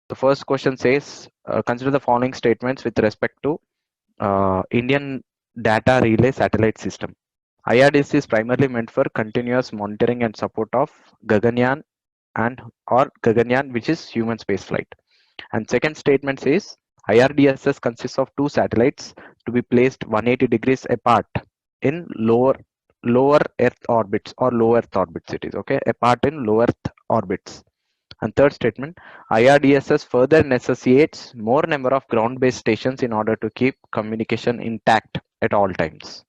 The first question says, consider the following statements with respect to Indian Data Relay Satellite System. IRDC is primarily meant for continuous monitoring and support of Gaganyaan and or Gaganyaan, which is human spaceflight. And second statement says IRDSS consists of two satellites to be placed 180 degrees apart in lower Earth orbits or low Earth orbits. It is okay apart in low Earth orbits. And third statement, IRDSS further necessitates more number of ground-based stations in order to keep communication intact at all times.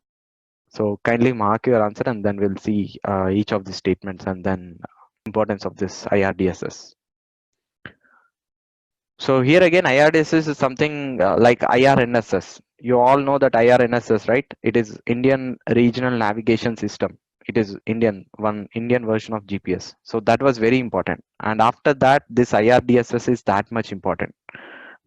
So kindly mark your answer and then we'll see each of the statements and then importance of this IRDSS. So here again, IRDSS is something like IRNSS. You all know that IRNSS, right? It is Indian Regional Navigation System. It is Indian version of GPS. So that was very important. And after that, this IRDSS is that much important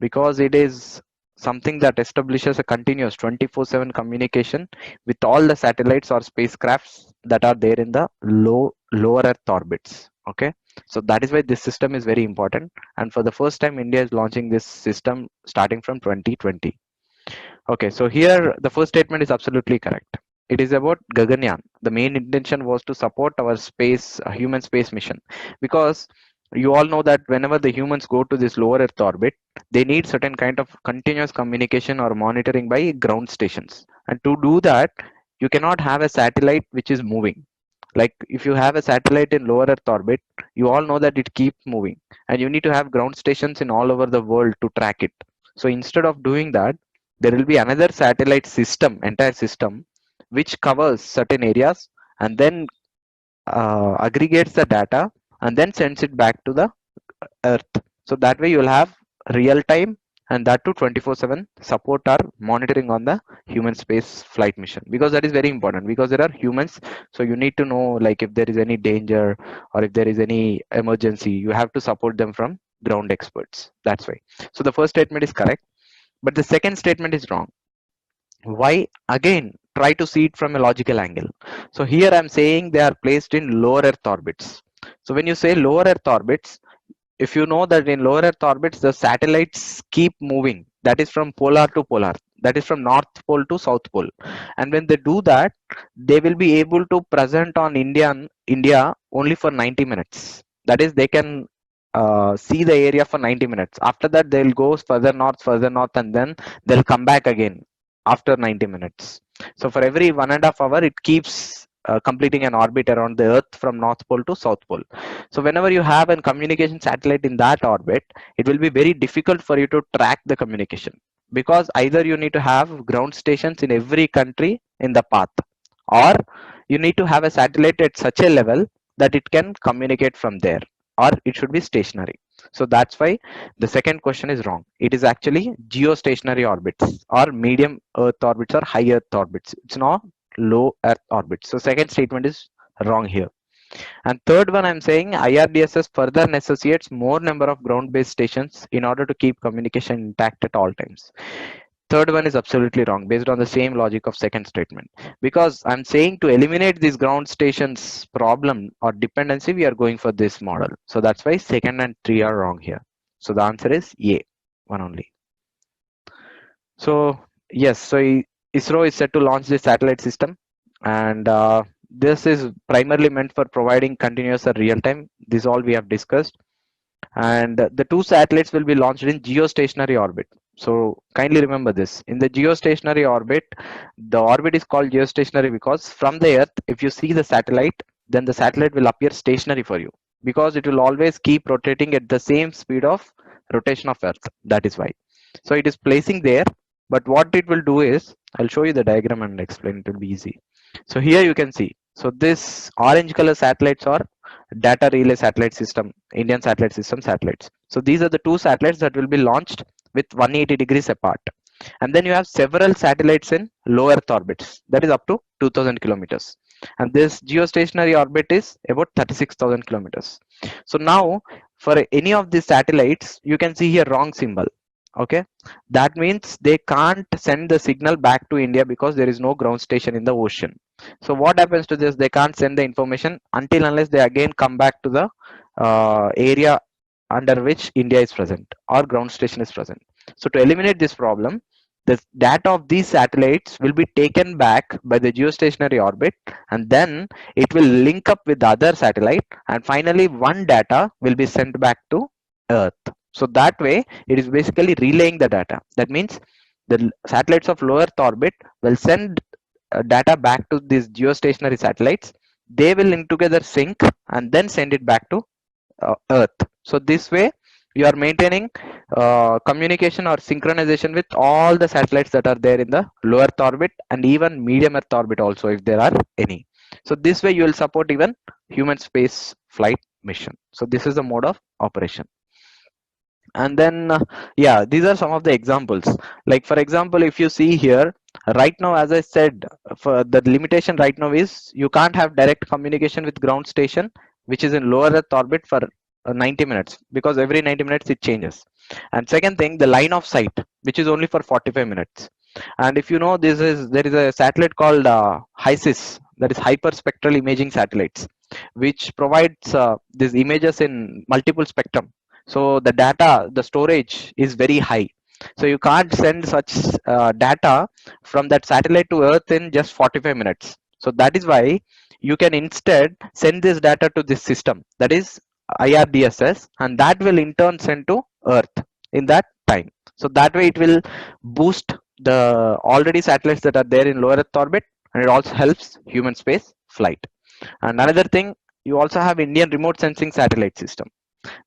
because it is something that establishes a continuous 24/7 communication with all the satellites or spacecrafts that are there in the lower Earth orbits. Okay, so that is why this system is very important. And for the first time, India is launching this system starting from 2020. Okay, so here the first statement is absolutely correct. It is about Gaganyaan. The main intention was to support our human space mission, because you all know that whenever the humans go to this lower Earth orbit, they need certain kind of continuous communication or monitoring by ground stations. And to do that, you cannot have a satellite which is moving. Like if you have a satellite in lower Earth orbit, you all know that it keeps moving, and you need to have ground stations in all over the world to track it. So instead of doing that, there will be another satellite system, entire system, which covers certain areas and then aggregates the data and then sends it back to the Earth. So that way you will have real time and that to 24/7 support or monitoring on the human space flight mission, because that is very important, because there are humans. So you need to know, like if there is any danger or if there is any emergency, you have to support them from ground experts. That's why. So the first statement is correct, but the second statement is wrong. Why? Again, try to see it from a logical angle. So here I'm saying they are placed in lower Earth orbits. So when you say lower Earth orbits, if you know that in lower Earth orbits, the satellites keep moving. That is from polar to polar. That is from North Pole to South Pole. And when they do that, they will be able to present on India only for 90 minutes. That is, they can see the area for 90 minutes. After that, they'll go further north, and then they'll come back again after 90 minutes. So for every 1.5 hours, it keeps completing an orbit around the Earth from North Pole to South Pole. So whenever you have a communication satellite in that orbit, it will be very difficult for you to track the communication, because either you need to have ground stations in every country in the path, or you need to have a satellite at such a level that it can communicate from there, or it should be stationary. So that's why the second question is wrong. It is actually geostationary orbits or medium Earth orbits or high Earth orbits. It's not low Earth orbits. So second statement is wrong here. And third one, I'm saying IRDSS further necessitates more number of ground-based stations in order to keep communication intact at all times. Third one is absolutely wrong based on the same logic of second statement, because I'm saying to eliminate this ground stations problem or dependency, we are going for this model. So that's why second and three are wrong here. So the answer is A, one only. So yes, so ISRO is set to launch this satellite system, and this is primarily meant for providing continuous or real time. This all we have discussed. And the two satellites will be launched in geostationary orbit. So kindly remember this. In the geostationary orbit, the orbit is called geostationary because from the Earth, if you see the satellite, then the satellite will appear stationary for you, because it will always keep rotating at the same speed of rotation of Earth. That is why. So it is placing there, but what it will do is, I'll show you the diagram and explain. It will be easy. So here you can see. So this orange color satellites are data relay satellite system, Indian satellite system satellites. So these are the two satellites that will be launched with 180 degrees apart. And then you have several satellites in low Earth orbits, that is up to 2000 kilometers. And this geostationary orbit is about 36,000 kilometers. So now for any of these satellites, you can see here wrong symbol. Okay, that means they can't send the signal back to India because there is no ground station in the ocean. So what happens to this? They can't send the information until unless they again come back to the area under which India is present or ground station is present. So to eliminate this problem, the data of these satellites will be taken back by the geostationary orbit, and then it will link up with the other satellite, and finally one data will be sent back to Earth. So that way it is basically relaying the data. That means the satellites of low Earth orbit will send data back to these geostationary satellites. They will in together sync and then send it back to Earth. So this way you are maintaining communication or synchronization with all the satellites that are there in the low Earth orbit and even medium Earth orbit also, if there are any. So this way you will support even human space flight mission. So this is the mode of operation. And then yeah, these are some of the examples. Like for example, if you see here, right now, as I said, for the limitation right now is you can't have direct communication with ground station which is in lower Earth orbit for 90 minutes, because every 90 minutes it changes. And second thing, the line of sight, which is only for 45 minutes. And if you know, there is a satellite called HISIS, that is hyperspectral imaging satellites, which provides these images in multiple spectrum. So the data, the storage is very high. So you can't send such data from that satellite to Earth in just 45 minutes. So that is why you can instead send this data to this system, that is IRDSS, and that will in turn send to Earth in that time. So that way it will boost the already satellites that are there in lower Earth orbit, and it also helps human space flight. And another thing, you also have Indian remote sensing satellite system.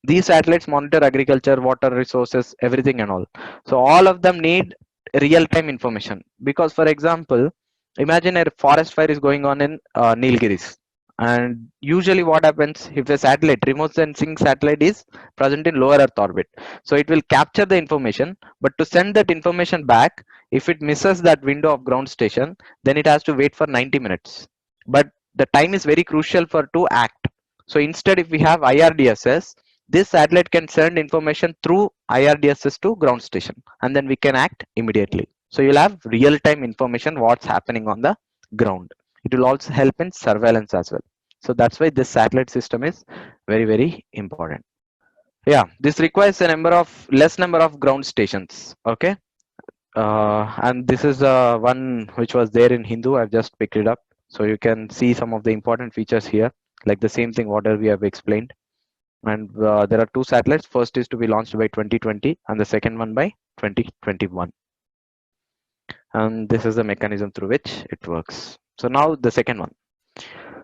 These satellites monitor agriculture, water resources, everything and all. So all of them need real-time information, because for example, imagine a forest fire is going on in Nilgiris, and usually what happens if a satellite, remote sensing satellite, is present in lower Earth orbit, so it will capture the information, but to send that information back, if it misses that window of ground station, then it has to wait for 90 minutes. But the time is very crucial for to act. So instead, if we have IRDSS, this satellite can send information through IRDSS to ground station, and then we can act immediately. So you'll have real-time information what's happening on the ground. It will also help in surveillance as well. So that's why this satellite system is very, very important. Yeah, this requires a less number of ground stations. Okay, and this is one which was there in Hindu. I've just picked it up, so you can see some of the important features here, like the same thing whatever we have explained. And there are two satellites. First is to be launched by 2020 and the second one by 2021. And this is the mechanism through which it works. So now the second one.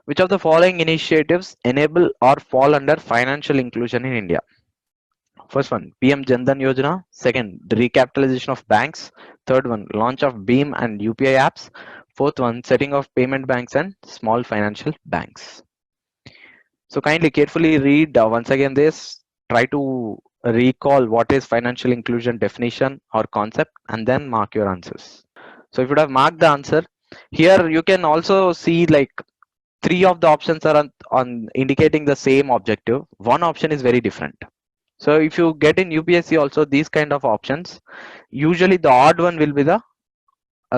Which of the following initiatives enable or fall under financial inclusion in India? First one, PM Jandan Yojana. Second, recapitalization of banks. Third one, launch of BEAM and UPI apps. Fourth one, setting of payment banks and small financial banks. So kindly carefully read once again this, try to recall what is financial inclusion definition or concept, and then mark your answers. So if you have marked the answer, here you can also see like three of the options are on indicating the same objective. One option is very different. So if you get in UPSC also these kind of options, usually the odd one will be the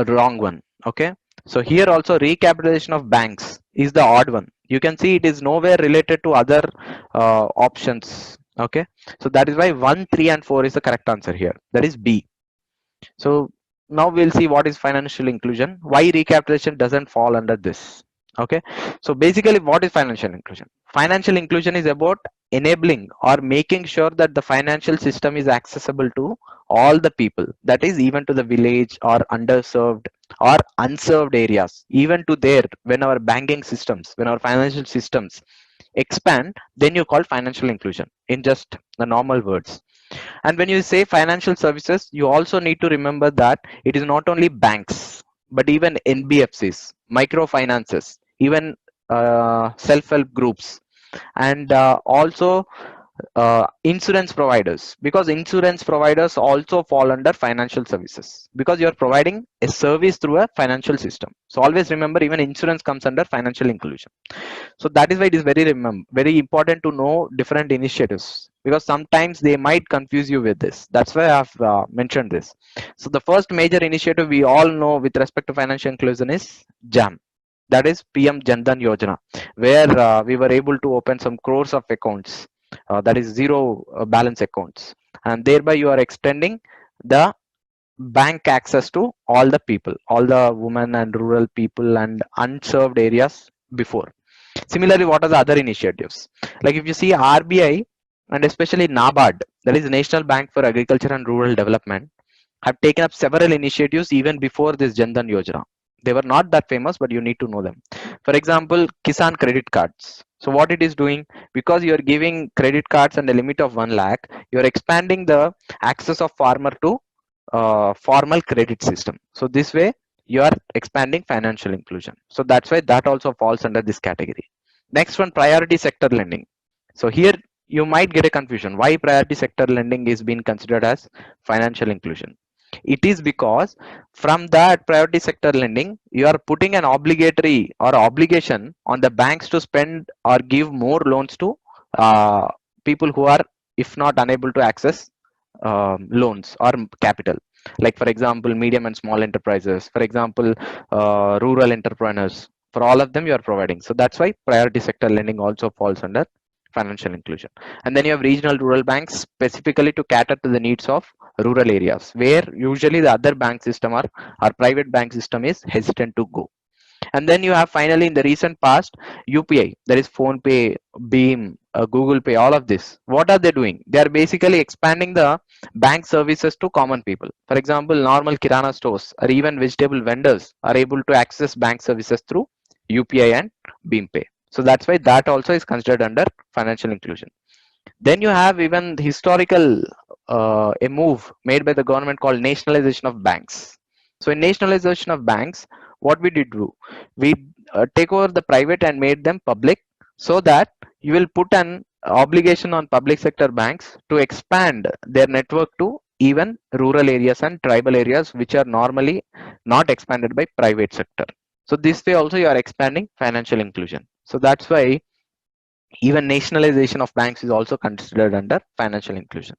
wrong one. Okay, so here also recapitalization of banks is the odd one. You can see it is nowhere related to other options. Okay, so that is why 1, 3 and 4 is the correct answer here, that is B. So now we'll see what is financial inclusion, why recapitalization doesn't fall under this. Okay, so basically what is financial inclusion? Financial inclusion is about enabling or making sure that the financial system is accessible to all the people, that is even to the village or underserved or unserved areas, even to there. When our banking systems, when our financial systems expand, then you call financial inclusion in just the normal words. And when you say financial services, you also need to remember that it is not only banks, but even NBFCs, microfinances, even self-help groups, and also insurance providers, because insurance providers also fall under financial services, because you are providing a service through a financial system. So always remember, even insurance comes under financial inclusion. So that is why it is very important to know different initiatives, because sometimes they might confuse you with this. That's why I've mentioned this. So the first major initiative we all know with respect to financial inclusion is JAM, that is PM Jandan Yojana, where we were able to open some crores of accounts that is zero balance accounts, and thereby you are extending the bank access to all the people, all the women and rural people and unserved areas before. Similarly, what are the other initiatives? Like if you see RBI and especially NABARD, that is National Bank for Agriculture and Rural Development, have taken up several initiatives even before this Jan Dhan Yojana. They were not that famous, but you need to know them. For example, Kisan credit cards. So what it is doing, because you are giving credit cards and a limit of 1 lakh, you are expanding the access of farmer to formal credit system. So this way you are expanding financial inclusion. So that's why that also falls under this category. Next one, priority sector lending. So here you might get a confusion. Why priority sector lending is being considered as financial inclusion? It is because from that priority sector lending, you are putting an obligatory or obligation on the banks to spend or give more loans to people who are, if not unable to access loans or capital. Like for example, medium and small enterprises, for example, rural entrepreneurs. For all of them, you are providing. So that's why priority sector lending also falls under financial inclusion. And then you have regional rural banks specifically to cater to the needs of rural areas where usually the other bank system or private bank system is hesitant to go. And then you have finally in the recent past UPI, that is phone pay, beam, Google pay, all of this. What are they doing? They are basically expanding the bank services to common people. For example, normal kirana stores or even vegetable vendors are able to access bank services through UPI and beam pay. So that's why that also is considered under financial inclusion. Then you have even the historical a move made by the government called nationalization of banks. So in nationalization of banks, what we did do, we take over the private and made them public, so that you will put an obligation on public sector banks to expand their network to even rural areas and tribal areas which are normally not expanded by private sector. So this way also you are expanding financial inclusion. So that's why even nationalization of banks is also considered under financial inclusion.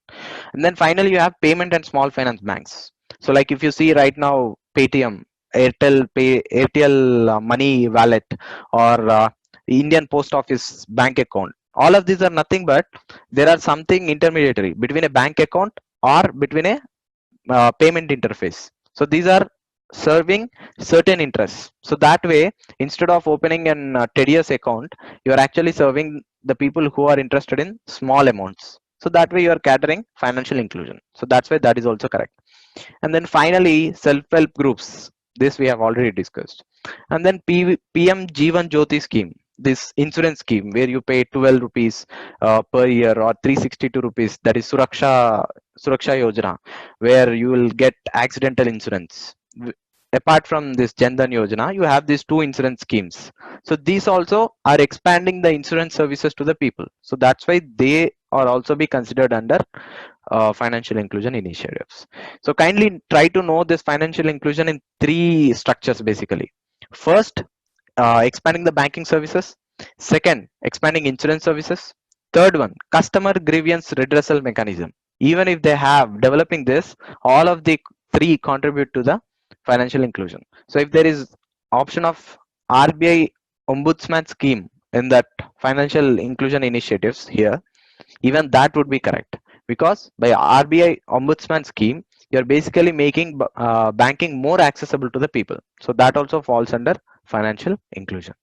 And then finally you have payment and small finance banks. So like if you see right now Paytm, Airtel money wallet, or Indian post office bank account, all of these are nothing but there are something intermediary between a bank account or between a payment interface. So these are serving certain interests. So that way, instead of opening an tedious account, you are actually serving the people who are interested in small amounts. So that way you are catering financial inclusion. So that's why that is also correct. And then finally, self-help groups. This we have already discussed. And then PM Jeevan Jyoti scheme, this insurance scheme where you pay 12 rupees per year or 362 rupees. That is Suraksha Yojana, where you will get accidental insurance. Apart from this Jan Dhan Yojana, you have these two insurance schemes. So these also are expanding the insurance services to the people. So that's why they are also be considered under financial inclusion initiatives. So kindly try to know this financial inclusion in three structures basically. First, expanding the banking services. Second, expanding insurance services. Third one, customer grievance redressal mechanism. Even if they have developing this, all of the three contribute to the financial inclusion. So if there is option of RBI ombudsman scheme in that financial inclusion initiatives here, even that would be correct, because by RBI ombudsman scheme you're basically making banking more accessible to the people. So that also falls under financial inclusion.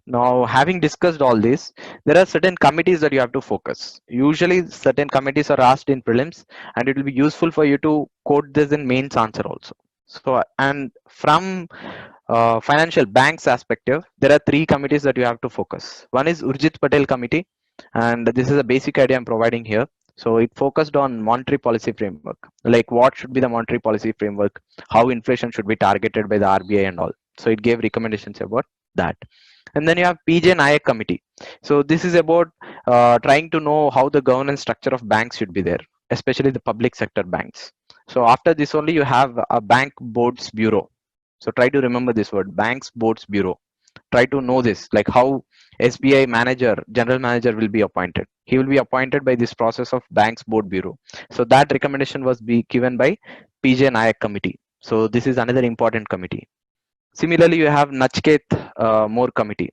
Now, having discussed all this, there are certain committees that you have to focus. Usually certain committees are asked in prelims, and it will be useful for you to quote this in mains answer also. So, and from financial banks perspective, there are three committees that you have to focus. One is Urjit Patel committee, and this is a basic idea I'm providing here. So it focused on monetary policy framework, like what should be the monetary policy framework, how inflation should be targeted by the RBI and all. So it gave recommendations about that. And then you have PJ Nayak committee. So this is about trying to know how the governance structure of banks should be there, especially the public sector banks. So after this only you have a bank boards bureau. So try to remember this word, banks boards bureau. Try to know this, like how SBI manager, general manager will be appointed. He will be appointed by this process of banks board bureau. So that recommendation was be given by PJ Nayak committee. So this is another important committee. Similarly, you have Nachket More committee.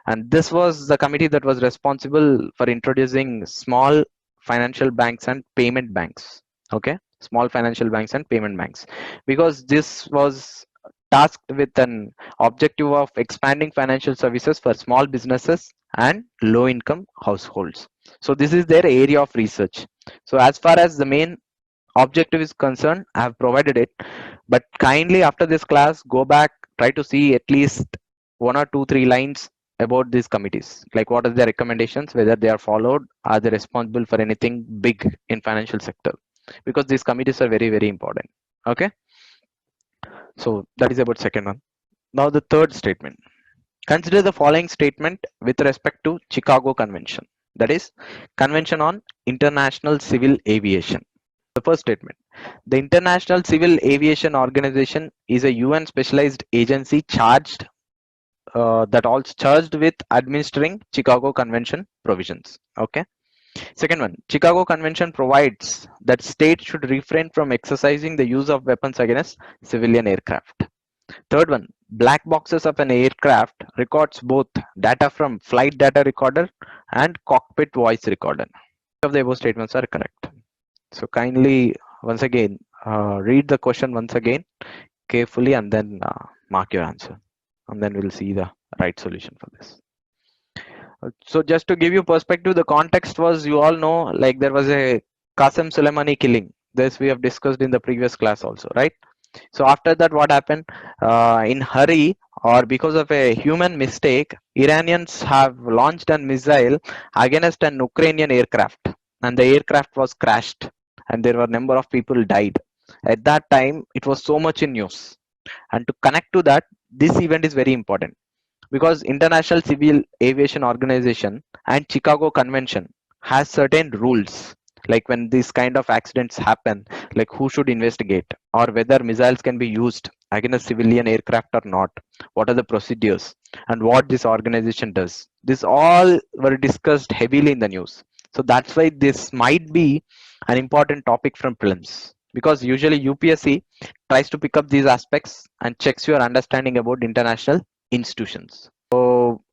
And this was the committee that was responsible for introducing small financial banks and payment banks. Okay, small financial banks and payment banks, because this was tasked with an objective of expanding financial services for small businesses and low income households. So this is their area of research. So as far as the main objective is concerned, I have provided it, but kindly after this class go back, try to see at least one or two three lines about these committees, like what are their recommendations, whether they are followed, are they responsible for anything big in financial sector, because these committees are very very important. Okay, so that is about second one. Now the third statement: consider the following statement with respect to Chicago Convention, that is Convention on International Civil Aviation. The first statement: the International Civil Aviation Organization is a UN specialized agency charged with administering Chicago Convention provisions. Okay. Second one: Chicago Convention provides that states should refrain from exercising the use of weapons against civilian aircraft. Third one: black boxes of an aircraft records both data from flight data recorder and cockpit voice recorder. All of the above statements are correct. So kindly once again read the question once again carefully and then mark your answer, and then we'll see the right solution for this. So just to give you perspective, the context was, you all know, like there was a Qasem Soleimani killing. This we have discussed in the previous class also, right? So after that, what happened? In hurry or because of a human mistake, Iranians have launched a missile against an Ukrainian aircraft, and the aircraft was crashed, and there were a number of people died. At that time, it was so much in news. And to connect to that, this event is very important because International Civil Aviation Organization and Chicago Convention has certain rules, like when these kind of accidents happen, like who should investigate, or whether missiles can be used against civilian aircraft or not, what are the procedures, and what this organization does. This all were discussed heavily in the news. So that's why this might be an important topic from prelims, because usually UPSC tries to pick up these aspects and checks your understanding about international institutions. So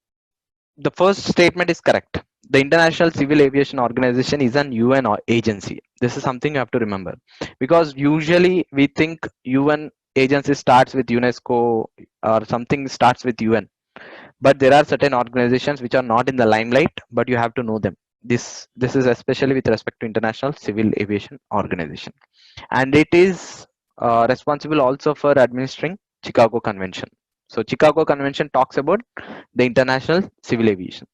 the first statement is correct. The International Civil Aviation Organization is an UN agency. This is something you have to remember, because usually we think UN agency starts with UNESCO or something starts with UN, but there are certain organizations which are not in the limelight, but you have to know them. This is especially with respect to International Civil Aviation Organization, and it is responsible also for administering Chicago Convention. So Chicago Convention talks about the international civil aviation.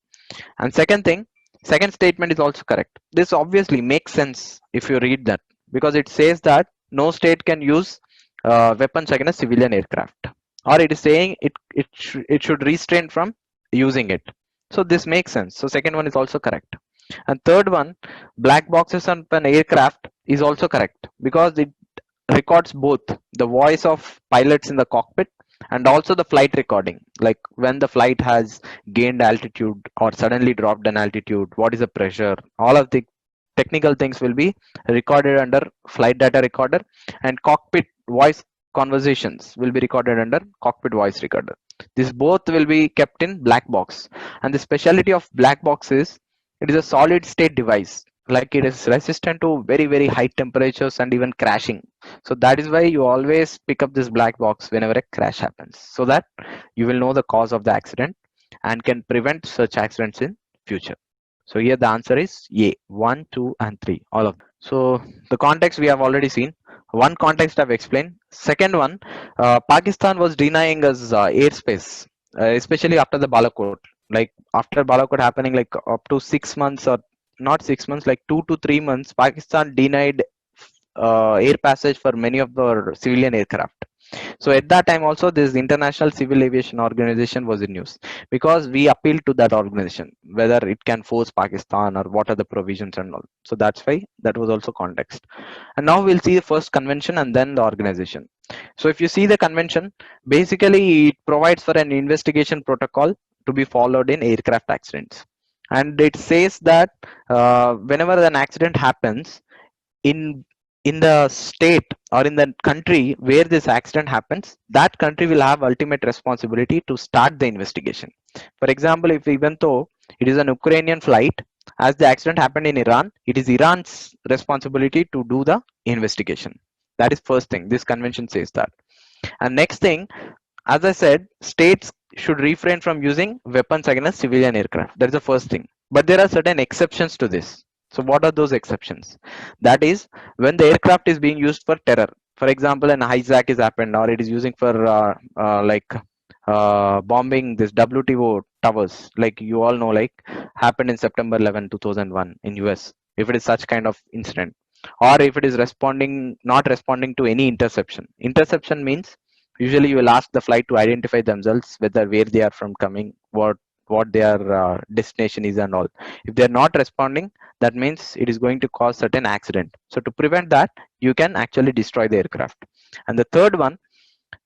And second thing, second statement is also correct. This obviously makes sense if you read that, because it says that no state can use weapons against civilian aircraft, or it is saying it should restrain from using it. So this makes sense. So second one is also correct. And third one, black boxes on an aircraft, is also correct because it records both the voice of pilots in the cockpit and also the flight recording, like when the flight has gained altitude or suddenly dropped an altitude, what is the pressure, all of the technical things will be recorded under flight data recorder, and cockpit voice conversations will be recorded under cockpit voice recorder. This both will be kept in black box. And the specialty of black box is it is a solid state device, like it is resistant to very very high temperatures and even crashing. So that is why you always pick up this black box whenever a crash happens, so that you will know the cause of the accident and can prevent such accidents in future. So here the answer is A, 1, 2 and 3, all of them. So the context we have already seen. One context I've explained. Second one, Pakistan was denying us airspace, especially after the Balakot. Like after Balakot happening, like up to 6 months, or not 6 months, like 2 to 3 months, Pakistan denied air passage for many of the civilian aircraft. So at that time also this International Civil Aviation Organization was in news, because we appealed to that organization whether it can force Pakistan or what are the provisions and all. So that's why that was also context. And now we'll see the first convention and then the organization. So if you see the convention, basically it provides for an investigation protocol to be followed in aircraft accidents. And it says that whenever an accident happens in the state or in the country where this accident happens, that country will have ultimate responsibility to start the investigation. For example, if even though it is an Ukrainian flight, as the accident happened in Iran, it is Iran's responsibility to do the investigation. That is first thing. This convention says that. And next thing, as I said, states should refrain from using weapons against civilian aircraft. That is the first thing. But there are certain exceptions to this. So what are those exceptions? That is when the aircraft is being used for terror. For example, an hijack is happened, or it is using for bombing this WTO towers. Like you all know, like happened in September 11, 2001 in US. If it is such kind of incident, or if it is not responding to any interception. Interception means usually you will ask the flight to identify themselves, whether where they are from coming, what their destination is and all. If they are not responding, that means it is going to cause certain accident. So to prevent that, you can actually destroy the aircraft. And the third one,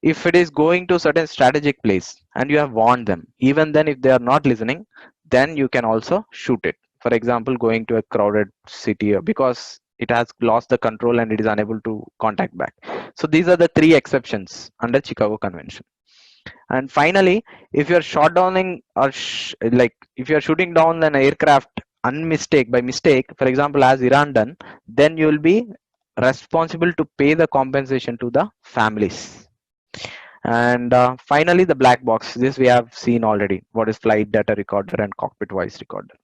if it is going to certain strategic place and you have warned them, even then if they are not listening, then you can also shoot it. For example, going to a crowded city because it has lost the control and it is unable to contact back. So these are the three exceptions under Chicago Convention. And finally, if you're shot downing or like if you're shooting down an aircraft by mistake, for example, as Iran done, then you will be responsible to pay the compensation to the families. And finally, the black box. This we have seen already. What is flight data recorder and cockpit voice recorder?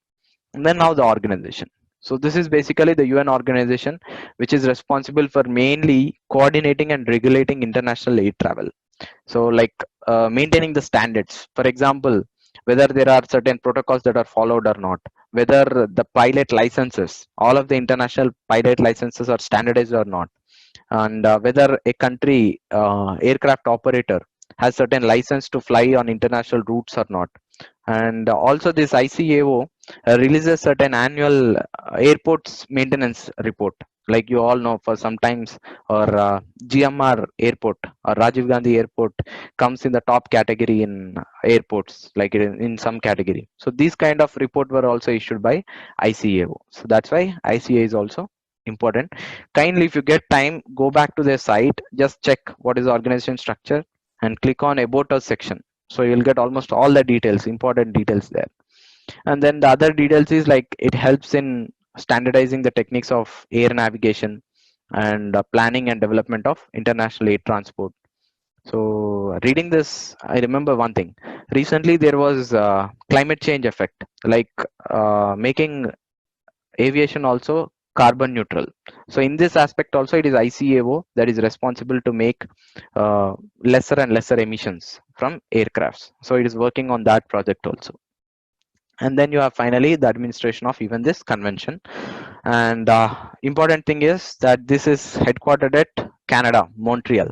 And then now the organization. So this is basically the UN organization, which is responsible for mainly coordinating and regulating international air travel. So like maintaining the standards. For example, whether there are certain protocols that are followed or not, whether the pilot licenses, all of the international pilot licenses are standardized or not, and whether a country aircraft operator has certain license to fly on international routes or not. And also this ICAO releases certain annual airports maintenance report. Like you all know, for sometimes, or GMR airport or Rajiv Gandhi airport comes in the top category in airports, like in some category. So these kind of report were also issued by ICAO. So that's why ICAO is also important. Kindly, if you get time, go back to their site, just check what is the organization structure and click on about us section. So you'll get almost all the details, important details there. And then the other details is like it helps in standardizing the techniques of air navigation and planning and development of international air transport. So reading this, I remember one thing. Recently, there was climate change effect, like making aviation also carbon neutral. So in this aspect also, it is ICAO that is responsible to make lesser and lesser emissions from aircrafts. So it is working on that project also. And then you have finally the administration of even this convention. And important thing is that this is headquartered at Canada, Montreal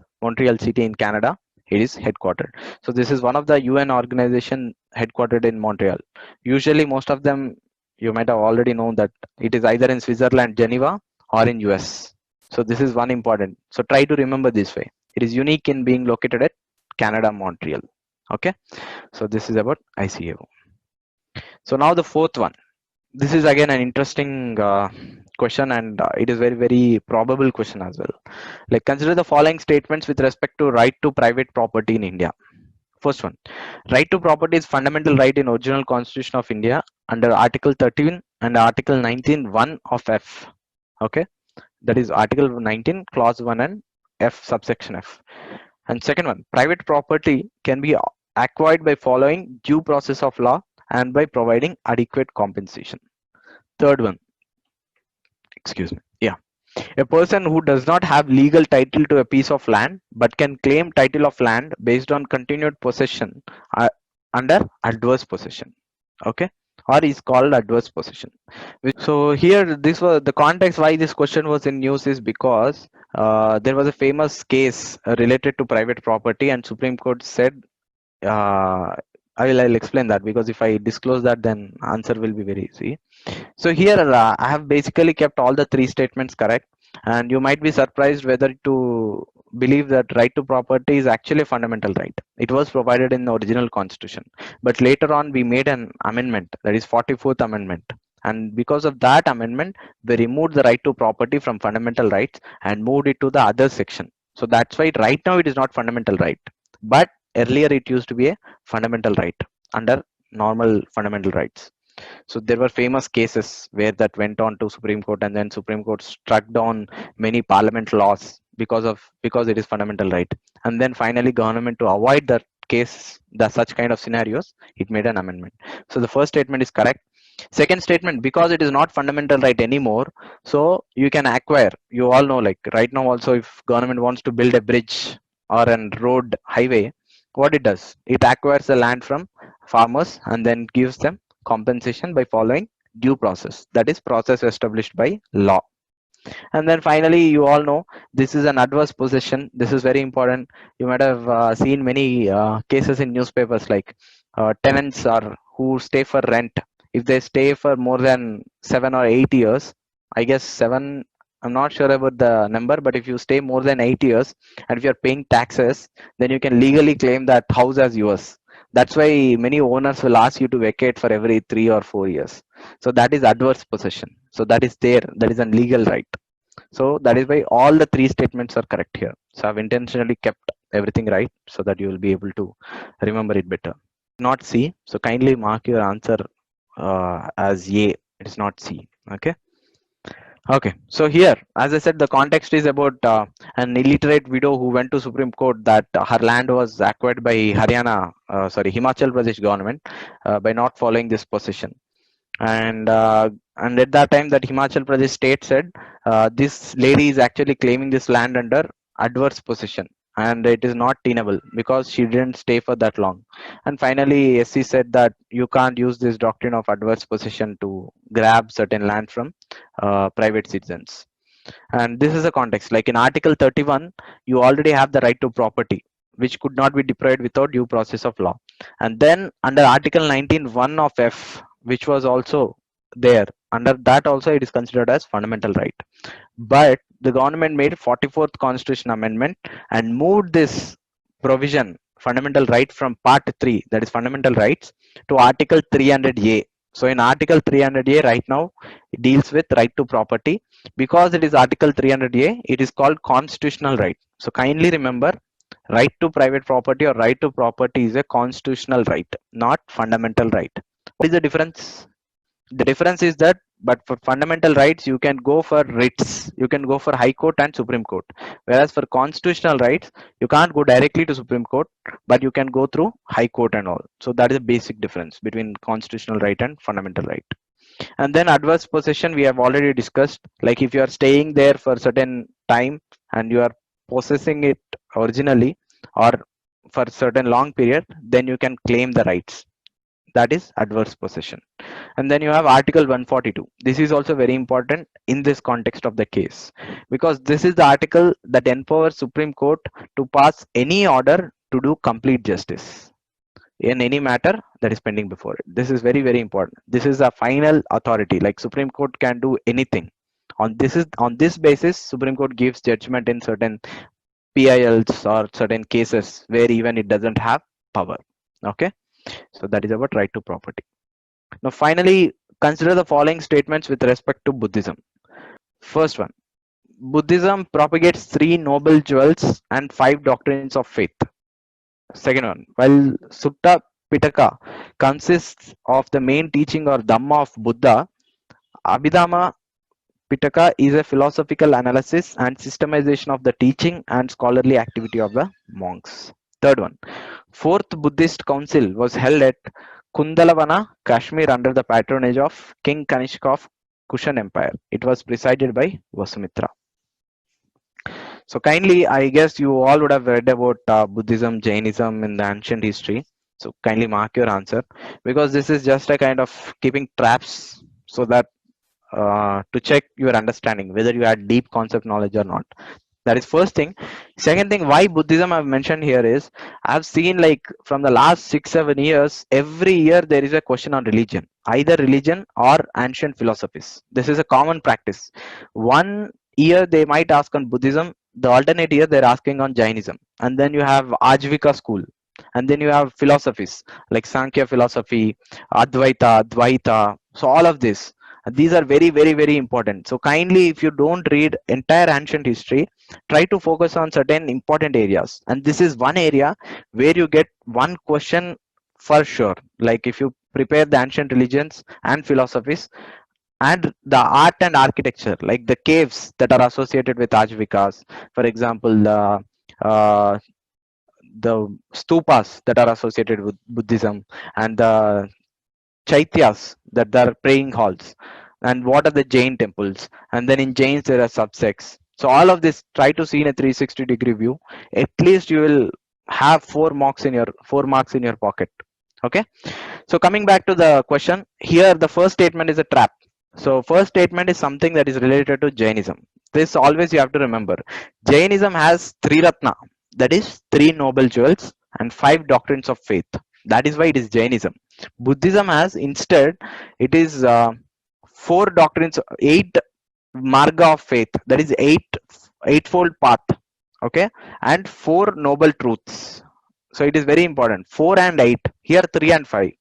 city in Canada. It is headquartered. So this is one of the UN organization headquartered in Montreal. Usually most of them, you might have already known that it is either in Switzerland, Geneva, or in US. So this is one important. So try to remember this way. It is unique in being located at Canada, Montreal. Okay. So this is about ICAO. So now the fourth one. This is again an interesting question, and it is very probable question as well. Like consider the following statements with respect to right to private property in India. First one, right to property is fundamental right in original constitution of India under Article 13 and Article 19 1 of F. Okay, that is Article 19 clause 1 and F subsection F. And second one, private property can be acquired by following due process of law and by providing adequate compensation. Third one, excuse me, yeah, a person who does not have legal title to a piece of land but can claim title of land based on continued possession under adverse possession. Okay, or is called adverse possession. So here, this was the context why this question was in news is because there was a famous case related to private property, and Supreme Court said, I'll explain that, because if I disclose that, then answer will be very easy. So here I have basically kept all the three statements correct, and you might be surprised whether to believe that right to property is actually a fundamental right. It was provided in the original constitution, but later on we made an amendment, that is 44th amendment, and because of that amendment we removed the right to property from fundamental rights and moved it to the other section. So that's why right now it is not fundamental right, but earlier it used to be a fundamental right under normal fundamental rights. So there were famous cases where that went on to Supreme Court, and then Supreme Court struck down many parliament laws because it is fundamental right. And then finally government, to avoid that case, the such kind of scenarios, it made an amendment. So the first statement is correct. Second statement, because it is not fundamental right anymore, so you can acquire. You all know, like right now also, if government wants to build a bridge or a road highway, what it does, it acquires the land from farmers and then gives them compensation by following due process, that is process established by law. And then finally, you all know, this is an adverse possession. This is very important. You might have seen many cases in newspapers, like tenants or who stay for rent. If they stay for more than 7 or 8 years, I guess seven, I'm not sure about the number, but if you stay more than 8 years and if you're paying taxes, then you can legally claim that house as yours. That's why many owners will ask you to vacate for every 3 or 4 years. So that is adverse possession. So that is there. That is a legal right. So that is why all the three statements are correct here. So I've intentionally kept everything right so that you will be able to remember it better. Not C. So kindly mark your answer as A. It is not C. Okay. Okay. So here, as I said, the context is about an illiterate widow who went to Supreme Court that her land was acquired by Himachal Pradesh government by not following this possession. And at that time, that Himachal Pradesh state said this lady is actually claiming this land under adverse possession, and it is not tenable because she didn't stay for that long. And finally SC said that you can't use this doctrine of adverse possession to grab certain land from private citizens. And this is a context, like in article 31 you already have the right to property which could not be deprived without due process of law. And then under article 19(1) of F, which was also there, under that also it is considered as fundamental right. But the government made 44th constitution amendment and moved this provision, fundamental right, from part 3, that is fundamental rights, to article 300A. So in article 300A right now, it deals with right to property. Because it is article 300A, it is called constitutional right. So kindly remember, right to private property or right to property is a constitutional right, not fundamental right. What is the difference? The difference is that, but for fundamental rights you can go for writs, you can go for high court and Supreme Court, whereas for constitutional rights you can't go directly to Supreme Court, but you can go through high court and all. So that is a basic difference between constitutional right and fundamental right. And then adverse possession we have already discussed, like if you are staying there for certain time and you are possessing it originally or for certain long period, then you can claim the rights, that is adverse possession. And then you have article 142. This is also very important in this context of the case, because this is the article that empowers Supreme Court to pass any order to do complete justice in any matter that is pending before it. This is very, very important. This is a final authority, like Supreme Court can do anything. On this basis, Supreme Court gives judgment in certain PILs or certain cases where even it doesn't have power. Okay. So that is about right to property. Now finally, consider the following statements with respect to Buddhism. First one, Buddhism propagates 3 noble jewels and 5 doctrines of faith. Second one, while Sutta Pitaka consists of the main teaching or Dhamma of Buddha, Abhidhamma Pitaka is a philosophical analysis and systemization of the teaching and scholarly activity of the monks. Third one, Fourth Buddhist Council was held at Kundalavana, Kashmir under the patronage of King Kanishka of Kushan Empire. It was presided by Vasumitra. So kindly, I guess you all would have read about Buddhism, Jainism in the ancient history. So kindly mark your answer, because this is just a kind of keeping traps so that to check your understanding, whether you had deep concept knowledge or not. That is first thing. Second thing, why Buddhism I've mentioned here is, I've seen like from the last 6-7 years, every year there is a question on religion, either religion or ancient philosophies. This is a common practice. One year they might ask on Buddhism, the alternate year they're asking on Jainism. And then you have Ajvika school. And then you have philosophies like Sankhya philosophy, Advaita, Dvaita. So all of this, these are very, very, very important. So kindly, if you don't read entire ancient history, try to focus on certain important areas. And this is one area where you get one question for sure. Like if you prepare the ancient religions and philosophies and the art and architecture, like the caves that are associated with Ajivikas, for example, uh, the stupas that are associated with Buddhism, and the chaityas that are praying halls, and what are the Jain temples, and then in Jains there are subsects. So all of this, try to see in a 360-degree view. At least you will have 4 marks in your pocket. Okay. So coming back to the question here, the first statement is a trap. So first statement is something that is related to Jainism. This always you have to remember. Jainism has three ratna, that is three noble jewels and five doctrines of faith. That is why it is Jainism. Buddhism has instead, it is four doctrines, eight marga of faith. That is eightfold path. Okay, and four noble truths. So it is very important. 4 and 8. Here 3 and 5.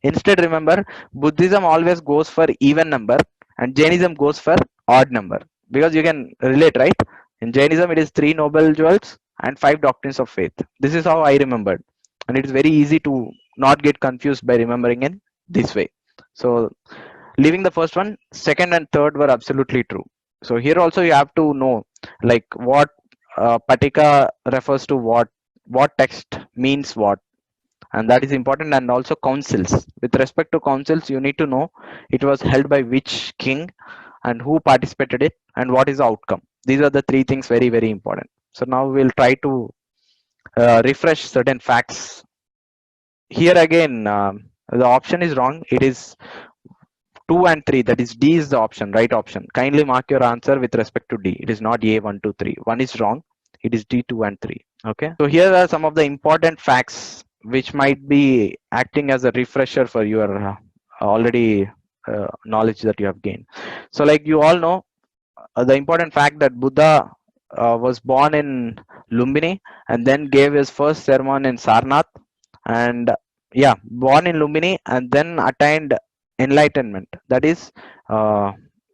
Instead, remember, Buddhism always goes for even number and Jainism goes for odd number. Because you can relate, right? In Jainism, it is 3 noble jewels and 5 doctrines of faith. This is how I remembered. And it is very easy to not get confused by remembering in this way. So, leaving the first one, second and third were absolutely true. So, here also you have to know like what Patika refers to what text means what, and that is important. And also councils, with respect to councils you need to know it was held by which king and who participated it and what is the outcome. These are the three things very very important. So now we'll try to refresh certain facts. Here again, the option is wrong. It is 2 and 3, that is D is the option, right option. Kindly mark your answer with respect to D. It is not A 1 2 3. One is wrong. It is D 2 and 3. Okay, so here are some of the important facts which might be acting as a refresher for your already knowledge that you have gained. So like you all know, the important fact that Buddha was born in Lumbini and then gave his first sermon in Sarnath, and yeah, born in Lumbini and then attained enlightenment. That is,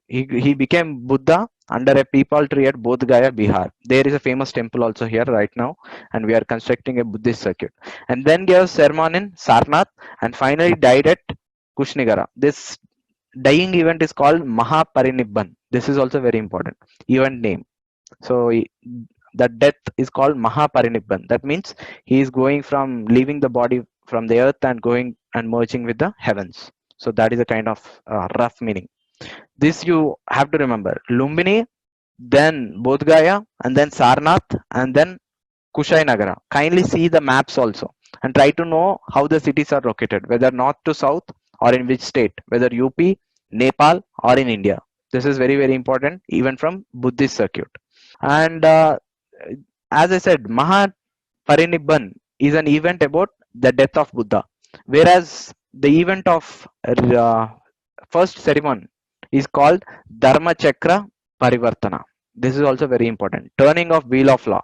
he became Buddha under a peepal tree at Bodh Gaya, Bihar. There is a famous temple also here right now, and we are constructing a Buddhist circuit. And then gave sermon in Sarnath, and finally died at Kushnigara. This dying event is called Mahaparinibban. This is also very important event name. So the death is called Mahaparinibban. That means he is going from leaving the body from the earth and going and merging with the heavens. So that is a kind of rough meaning. This you have to remember. Lumbini, then Bodh Gaya, and then Sarnath, and then Kushai Nagara. Kindly see the maps also and try to know how the cities are located, whether north to south or in which state, whether UP, Nepal, or in India. This is very very important even from Buddhist circuit. And as I said, Mahaparinibban is an event about the death of Buddha, whereas the event of first ceremony is called Dharma Chakra Parivartana. This is also very important. Turning of wheel of law.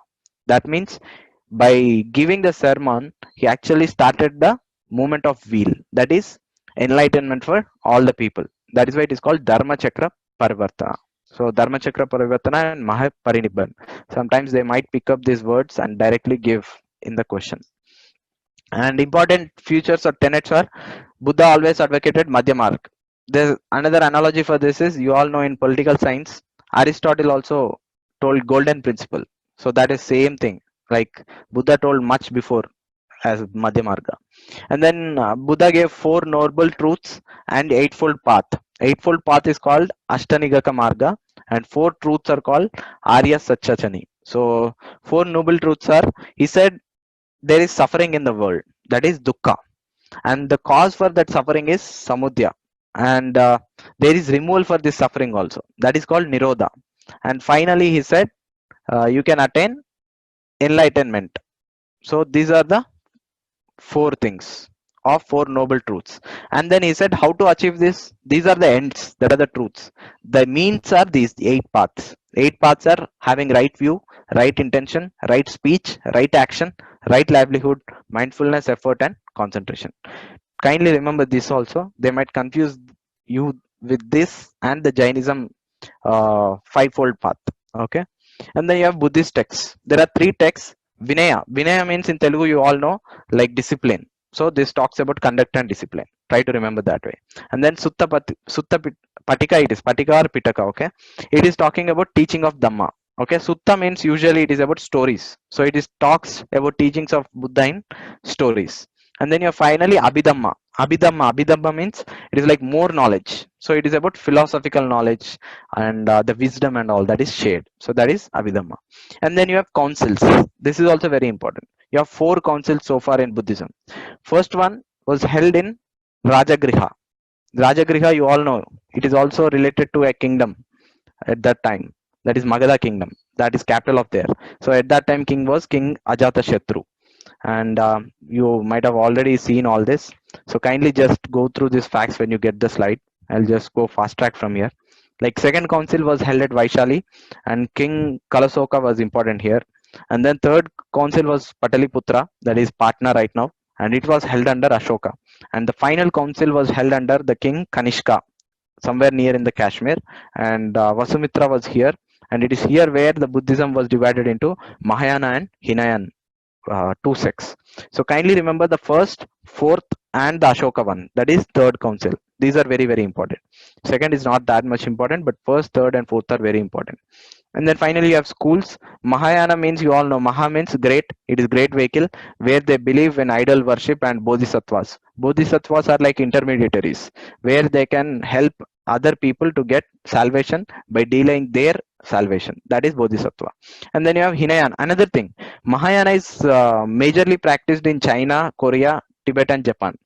That means by giving the sermon, he actually started the movement of wheel. That is enlightenment for all the people. That is why it is called Dharma Chakra Parivartana. So Dharma Chakra Parivartana and Mahaparinibban. Sometimes they might pick up these words and directly give in the question. And important features or tenets are Buddha always advocated Madhya Marg. There's another analogy for this is, you all know in political science, Aristotle also told golden principle. So that is same thing. Like Buddha told much before as Madhya Marga. And then Buddha gave 4 noble truths and eightfold path. Eightfold path is called Ashtanigaka Marga and 4 truths are called Arya Satchachani. So 4 noble truths are, he said there is suffering in the world, that is dukkha, and the cause for that suffering is samudaya, and there is removal for this suffering also, that is called nirodha. And finally he said you can attain enlightenment. So these are the 4 things of 4 noble truths. And then he said how to achieve this. These are the ends, that are the truths. The means are these 8 paths. 8 paths are having right view, right intention, right speech, right action, right livelihood, mindfulness, effort, and concentration. Kindly remember this also. They might confuse you with this and the Jainism fivefold path. Okay. And then you have Buddhist texts. There are 3 texts. Vinaya. Vinaya means in Telugu you all know, like discipline. So this talks about conduct and discipline. Try to remember that way. And then Patika, it is Patika or Pitaka. Okay, it is talking about teaching of Dhamma. Okay, Sutta means usually it is about stories. So it is talks about teachings of Buddha in stories. And then you have finally Abhidhamma. Abhidhamma means it is like more knowledge. So it is about philosophical knowledge and the wisdom and all that is shared. So that is Abhidhamma. And then you have councils. This is also very important. You have 4 councils so far in Buddhism. First one was held in Rajagriha. Rajagriha, you all know, it is also related to a kingdom at that time. That is Magadha kingdom. That is capital of there. So at that time, king was King Ajatashatru. And you might have already seen all this. So kindly just go through these facts when you get the slide. I'll just go fast track from here. Like second council was held at Vaishali, and King Kalasoka was important here. And then third council was Pataliputra, that is Patna right now, and it was held under Ashoka. And the final council was held under the king Kanishka, somewhere near in the Kashmir, and Vasumitra was here. And it is here where the Buddhism was divided into Mahayana and Hinayan, 2 sects. So kindly remember the first, fourth, and the Ashoka one. That is third council. These are very, very important. Second is not that much important, but first, third, and fourth are very important. And then finally, you have schools. Mahayana means, you all know, Maha means great. It is great vehicle where they believe in idol worship and bodhisattvas. Bodhisattvas are like intermediaries where they can help other people to get salvation by delaying their salvation. That is bodhisattva. And then you have Hinayan. Another thing, Mahayana is majorly practiced in China, Korea, Tibet, and Japan.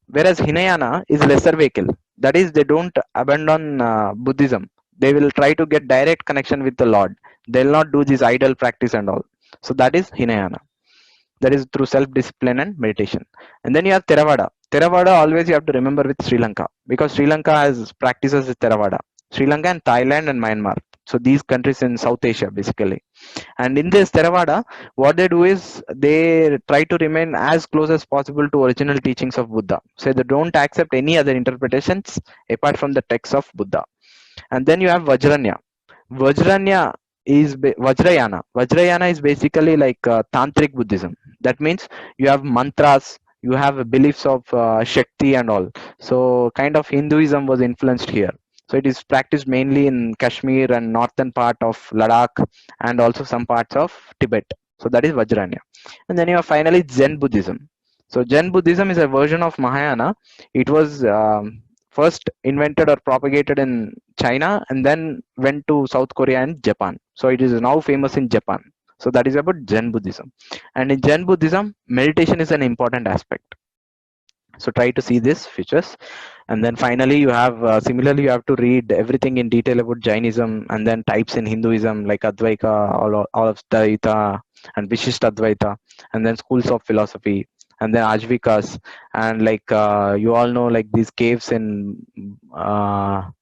Whereas Hinayana is lesser vehicle. That is, they don't abandon Buddhism. They will try to get direct connection with the Lord. They'll not do this idol practice and all. So that is Hinayana. That is through self-discipline and meditation. And then you have Theravada. Theravada always you have to remember with Sri Lanka, because Sri Lanka has practices with Theravada. Sri Lanka and Thailand and Myanmar. So these countries in South Asia basically. And in this Theravada, what they do is they try to remain as close as possible to original teachings of Buddha. So they don't accept any other interpretations apart from the text of Buddha. And then you have Vajranya. Vajranya is Vajrayana. Vajrayana is basically like Tantric Buddhism. That means you have mantras, you have beliefs of Shakti and all. So kind of Hinduism was influenced here. So it is practiced mainly in Kashmir and northern part of Ladakh and also some parts of Tibet. So that is Vajranya. And then you have finally Zen Buddhism. So Zen Buddhism is a version of Mahayana. It was first invented or propagated in China and then went to South Korea and Japan. So it is now famous in Japan. So that is about Zen Buddhism. And in Zen Buddhism, meditation is an important aspect. So try to see these features. And then finally you have similarly you have to read everything in detail about Jainism and then types in Hinduism like Advaita, all of Dvaita and Vishishta Advaita, and then schools of philosophy, and then Ajvikas, and like you all know, like these caves in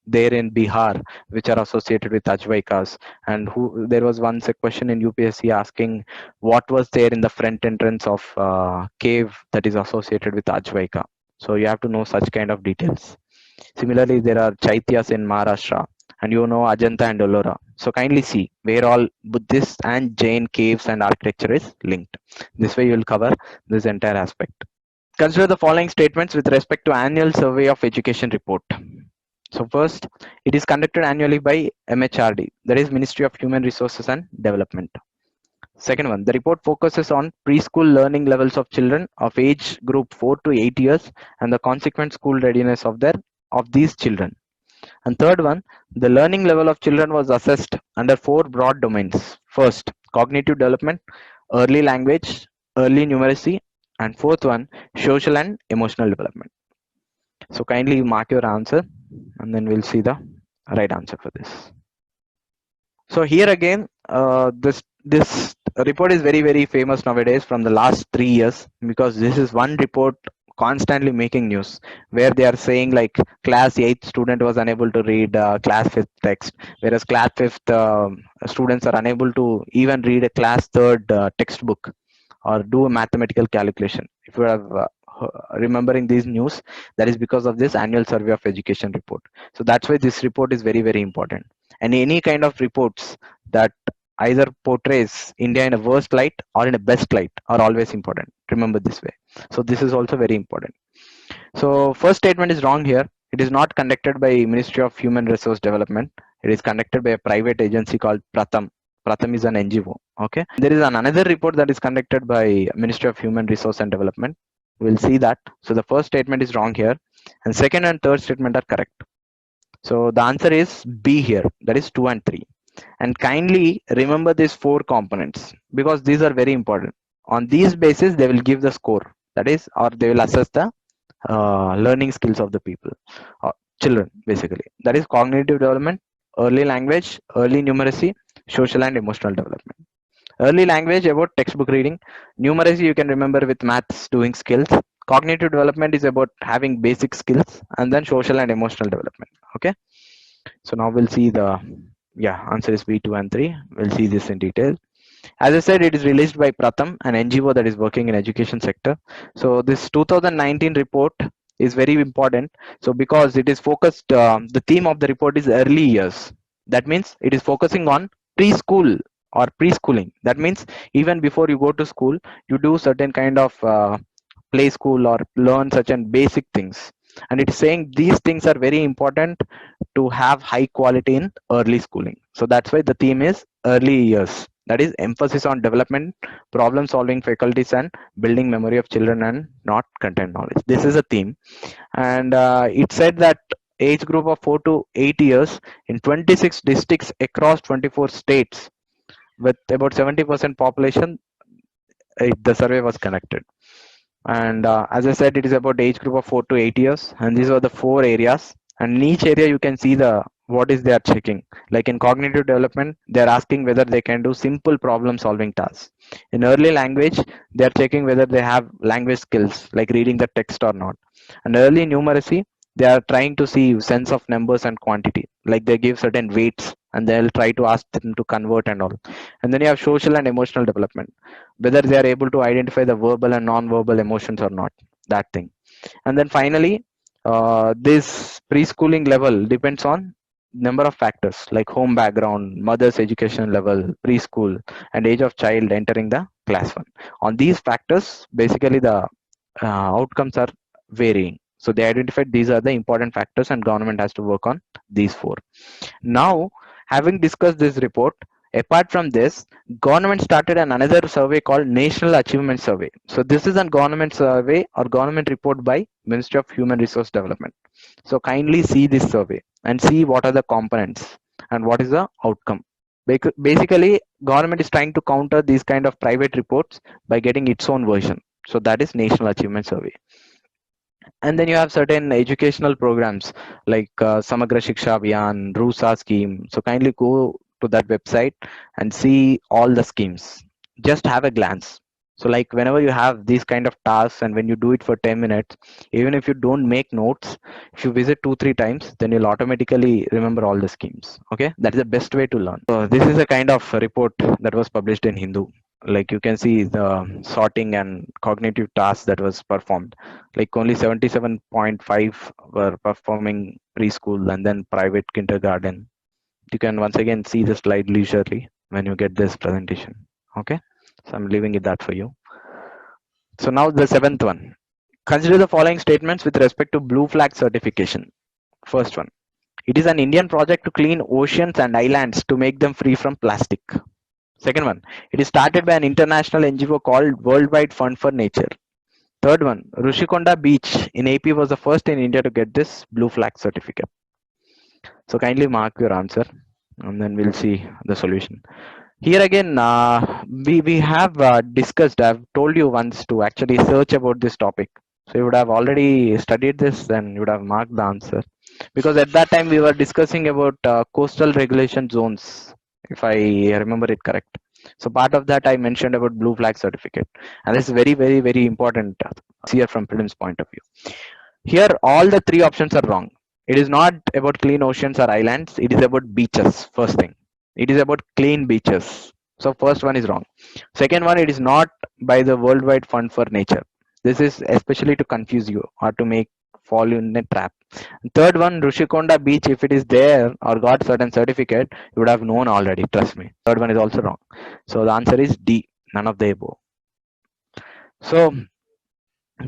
there in Bihar which are associated with Ajvaikas. And who there was once a question in UPSC asking what was there in the front entrance of cave that is associated with Ajvaika. So you have to know such kind of details. Similarly, there are Chaityas in Maharashtra, and you know Ajanta and Ellora. So kindly see where all Buddhist and Jain caves and architecture is linked. This way you will cover this entire aspect. Consider the following statements with respect to annual survey of education report. So first, it is conducted annually by MHRD, that is Ministry of Human Resources and Development. Second one, the report focuses on preschool learning levels of children of age group 4 to 8 years and the consequent school readiness of these children. And third one, the learning level of children was assessed under 4 broad domains. First, cognitive development, early language, early numeracy, and fourth one, social and emotional development. So kindly mark your answer and then we'll see the right answer for this. So here again, this report is very, very famous nowadays from the last 3 years, because this is one report constantly making news where they are saying like class 8th student was unable to read class 5th text, whereas class 5th students are unable to even read a class 3rd textbook or do a mathematical calculation. If you are remembering these news, that is because of this annual survey of education report. So that's why this report is very, very important. And any kind of reports that either portrays India in a worst light or in a best light are always important. remember this way. So this is also very important. So first statement is wrong here. It is not conducted by Ministry of Human Resource Development. It is conducted by a private agency called Pratham. Pratham is an NGO. Okay. There is another report that is conducted by Ministry of Human Resource and Development. We'll see that. So the first statement is wrong here, and second and third statement are correct. So the answer is B here. That is 2 and 3. And kindly remember these 4 components because these are very important. On these basis, they will give the score. That is, or they will assess the learning skills of the people, children basically. That is cognitive development, early language, early numeracy, social and emotional development. Early language about textbook reading, numeracy you can remember with maths doing skills, cognitive development is about having basic skills, and then social and emotional development. Okay, so now we'll see the answer is B 2 and 3. We'll see this in detail. As I said, it is released by Pratham, an NGO that is working in education sector. So this 2019 report is very important. So because it is focused, the theme of the report is early years. That means it is focusing on preschool or preschooling. That means even before you go to school, you do certain kind of play school or learn certain basic things. And it's saying these things are very important to have high quality in early schooling. So that's why the theme is early years. That is emphasis on development, problem solving faculties and building memory of children and not content knowledge. This is a theme. And it said that age group of 4 to 8 years in 26 districts across 24 states with about 70% population, the survey was conducted. And as I said, it is about age group of 4 to 8 years, and these are the 4 areas. And in each area you can see the what is they are checking. Like in cognitive development, they are asking whether they can do simple problem solving tasks. In early language, they are checking whether they have language skills like reading the text or not. And early numeracy, they are trying to see sense of numbers and quantity, like they give certain weights and they'll try to ask them to convert and all. And then you have social and emotional development, whether they are able to identify the verbal and non-verbal emotions or not, that thing. And then finally, this preschooling level depends on number of factors like home background, mother's education level, preschool, and age of child entering the class 1. On these factors, basically the outcomes are varying. So they identified these are the important factors and government has to work on these 4. Now, having discussed this report, apart from this, government started another survey called National Achievement Survey. So this is a government survey or government report by Ministry of Human Resource Development. So kindly see this survey and see what are the components and what is the outcome. Basically, government is trying to counter these kind of private reports by getting its own version. So that is National Achievement Survey. And then you have certain educational programs like Samagra Shiksha Abhiyan, RUSA scheme. So kindly go to that website and see all the schemes. Just have a glance. So like whenever you have these kind of tasks and when you do it for 10 minutes, even if you don't make notes, if you visit 2-3 times, then you'll automatically remember all the schemes. Okay, that is the best way to learn. So this is a kind of report that was published in Hindu. Like you can see the sorting and cognitive tasks that was performed. Like only 77.5 were performing preschool and then private kindergarten. You can once again see the slide leisurely when you get this presentation. Okay, so I'm leaving it that for you. So now the 7th one. Consider the following statements with respect to blue flag certification. First one. It is an Indian project to clean oceans and islands to make them free from plastic. Second one, it is started by an international NGO called Worldwide Fund for Nature. Third one, Rushikonda Beach in AP was the first in India to get this blue flag certificate. So kindly mark your answer and then we'll see the solution. Here again, we have discussed, I've told you once to actually search about this topic. So you would have already studied this and you would have marked the answer. Because at that time we were discussing about coastal regulation zones, if I remember it correct. So part of that I mentioned about blue flag certificate. And this is very, very, very important here from Prelims point of view. Here all the 3 options are wrong. It is not about clean oceans or islands. It is about beaches, first thing. It is about clean beaches. So first one is wrong. Second one, it is not by the Worldwide Fund for Nature. This is especially to confuse you or to make fall in a trap. Third one, Rushikonda Beach, if it is there or got certain certificate, you would have known already, trust me. Third one is also wrong. So the answer is D, none of the above. So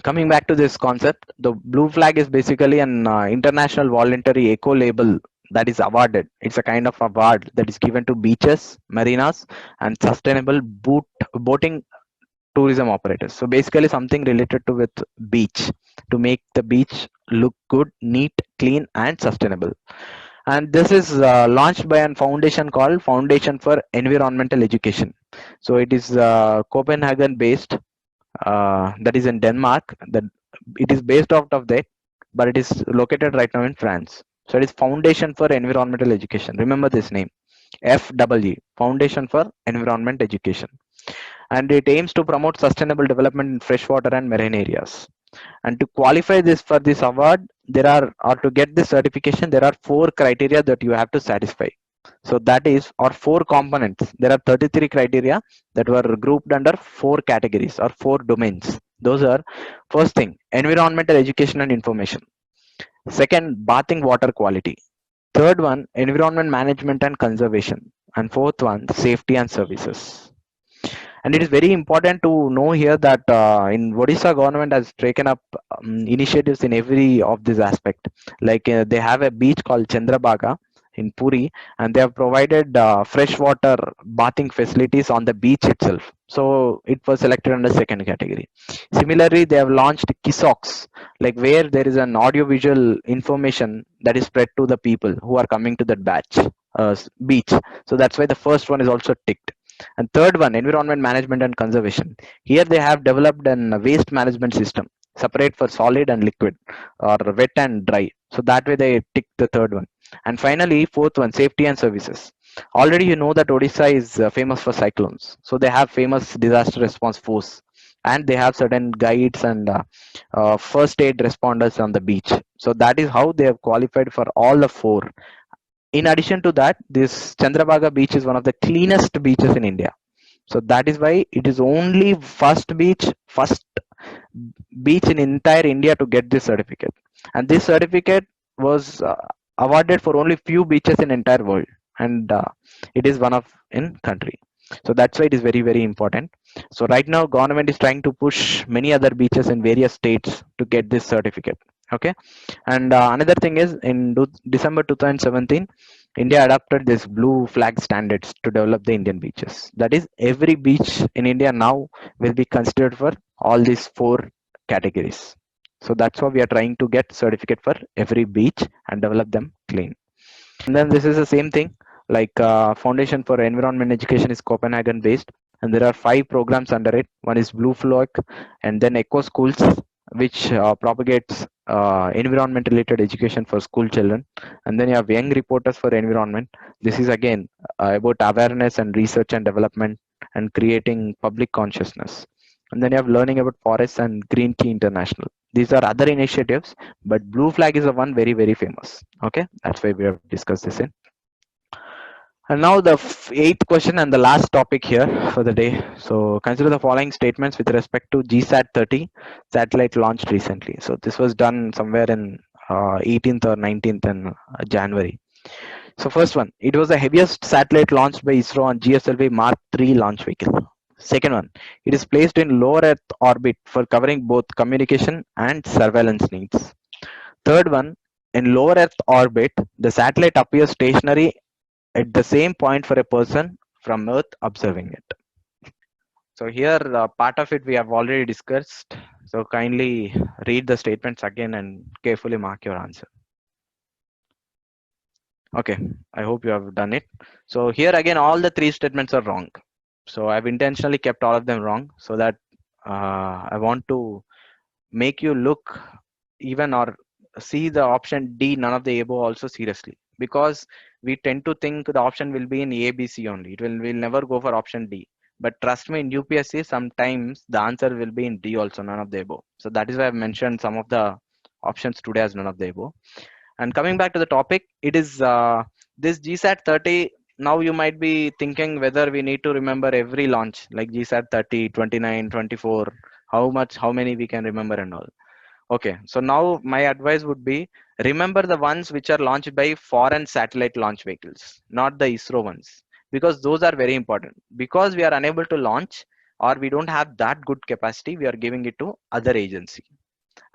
coming back to this concept, the blue flag is basically an international voluntary eco label that is awarded. It's a kind of award that is given to beaches, marinas, and sustainable boating tourism operators. So basically something related to with beach, to make the beach look good, neat, clean, and sustainable. And this is launched by a foundation called Foundation for Environmental Education. So it is Copenhagen based, that is in Denmark. That it is based out of that, but it is located right now in France. So it is Foundation for Environmental Education. Remember this name, FEE, Foundation for Environment Education, and it aims to promote sustainable development in freshwater and marine areas. And to qualify this for this award, there are, or to get this certification, there are four criteria that you have to satisfy. So that is, or four components. There are 33 criteria that were grouped under four categories or four domains. Those are: first thing, environmental education and information; second, bathing water quality; third one, environment management and conservation; and fourth one, safety and services. And it is very important to know here that in Odisha, government has taken up initiatives in every of this aspect. Like they have a beach called Chandrabaga in Puri, and they have provided freshwater bathing facilities on the beach itself. So it was selected under second category. Similarly, they have launched Kisoks, like where there is an audio-visual information that is spread to the people who are coming to that beach. So that's why the first one is also ticked. And third one, environment management and conservation. Here they have developed an waste management system, separate for solid and liquid, or wet and dry. So that way they tick the third one. And finally, fourth one, safety and services. Already you know that Odisha is famous for cyclones. So they have famous disaster response force, and they have certain guides and first aid responders on the beach. So that is how they have qualified for all the four. In addition to that, this Chandrabhaga beach is one of the cleanest beaches in India. So that is why it is only first beach in entire India to get this certificate. And this certificate was awarded for only few beaches in entire world, and it is one of in country. So that's why it is very very important. So right now, government is trying to push many other beaches in various states to get this certificate. Okay, and another thing is in December 2017, India adopted this blue flag standards to develop the Indian beaches. That is, every beach in India now will be considered for all these four categories. So that's why we are trying to get certificate for every beach and develop them clean. And then this is the same thing, like Foundation for Environment Education is Copenhagen based, and there are 5 programs under it. One is Blue Flag, and then Eco Schools, which propagates environment related education for school children. And then you have Young Reporters for Environment. This is again about awareness and research and development and creating public consciousness. And then you have Learning about Forests and Green Key International. These are other initiatives, but Blue Flag is the one very very famous. Okay, that's why we have discussed this in. And now the eighth question and the last topic here for the day. So consider the following statements with respect to GSAT-30 satellite launched recently. So this was done somewhere in 18th or 19th in January. So first one, it was the heaviest satellite launched by ISRO on GSLV Mark III launch vehicle. Second one, it is placed in low Earth orbit for covering both communication and surveillance needs. Third one, in low Earth orbit, the satellite appears stationary at the same point for a person from Earth observing it. So here, part of it we have already discussed. So kindly read the statements again and carefully mark your answer. Okay, I hope you have done it. So here again, all the 3 statements are wrong. So I've intentionally kept all of them wrong so that I want to make you look even or see the option D, none of the above also seriously, because we tend to think the option will be in A, B, C only. It will never go for option D. But trust me, in UPSC, sometimes the answer will be in D also, none of the above. So that is why I've mentioned some of the options today as none of the above. And coming back to the topic, it is this GSAT-30. Now you might be thinking whether we need to remember every launch like GSAT-30, 29, 24, how many we can remember and all. Okay, so now my advice would be remember the ones which are launched by foreign satellite launch vehicles, not the ISRO ones, because those are very important. Because we are unable to launch or we don't have that good capacity, we are giving it to other agency.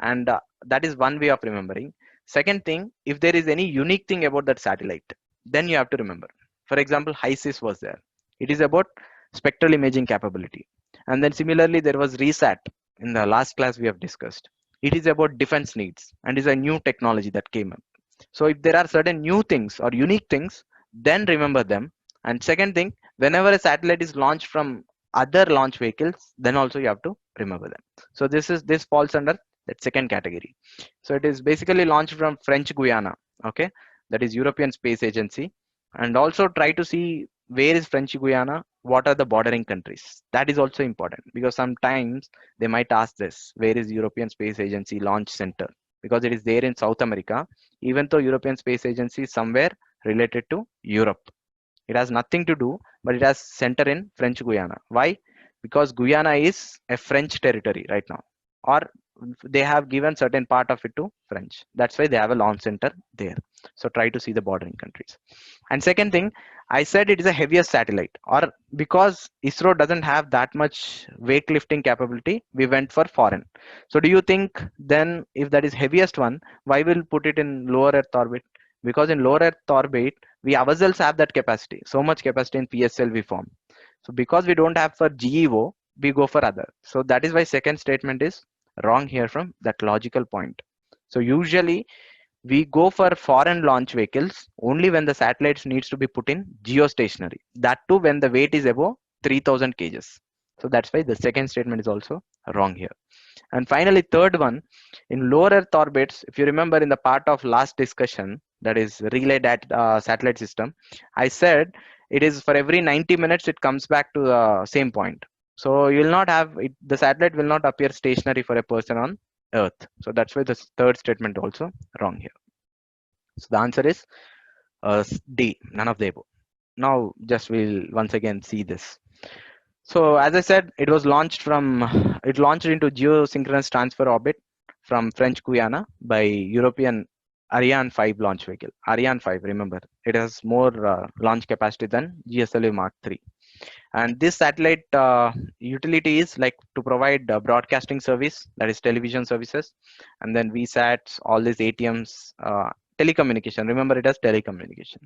And that is one way of remembering. Second thing, if there is any unique thing about that satellite, then you have to remember. For example, HISIS was there. It is about spectral imaging capability. And then similarly, there was RESAT in the last class we have discussed. It is about defense needs and is a new technology that came up. So if there are certain new things or unique things, then remember them. And second thing, whenever a satellite is launched from other launch vehicles, then also you have to remember them. So this falls under that second category. So it is basically launched from French Guiana, okay, that is European Space Agency. And also try to see where is French Guiana, what are the bordering countries. That is also important, because sometimes they might ask this, where is European Space Agency launch center, because it is there in South America, even though European Space Agency is somewhere related to Europe. It has nothing to do, but it has center in French Guiana. Why? Because Guyana is a French territory right now, or they have given certain part of it to French. That's why they have a launch center there. So try to see the bordering countries. And second thing, I said it is a heaviest satellite, or because ISRO doesn't have that much weightlifting capability, we went for foreign. So do you think then, if that is heaviest one, why will put it in lower Earth orbit? Because in lower Earth orbit, we ourselves have that capacity, so much capacity in PSL we form. So because we don't have for GEO, we go for other. So that is why second statement is wrong here from that logical point. So usually we go for foreign launch vehicles only when the satellites needs to be put in geostationary. That too when the weight is above 3000 kgs. So that's why the second statement is also wrong here. And finally, third one, in lower Earth orbits, if you remember in the part of last discussion, that is relay satellite system, I said it is for every 90 minutes it comes back to the same point. So you will not have it, the satellite will not appear stationary for a person on Earth. So that's why the third statement also wrong here. So the answer is D, none of the above. Now just we'll once again see this. So as I said, it launched into geosynchronous transfer orbit from French Guiana by European Ariane 5 launch vehicle. Ariane 5, remember, it has more launch capacity than GSLV Mark 3. And this satellite utility is like to provide broadcasting service, that is television services, and then VSATs, all these ATMs, telecommunication. Remember, it has telecommunication.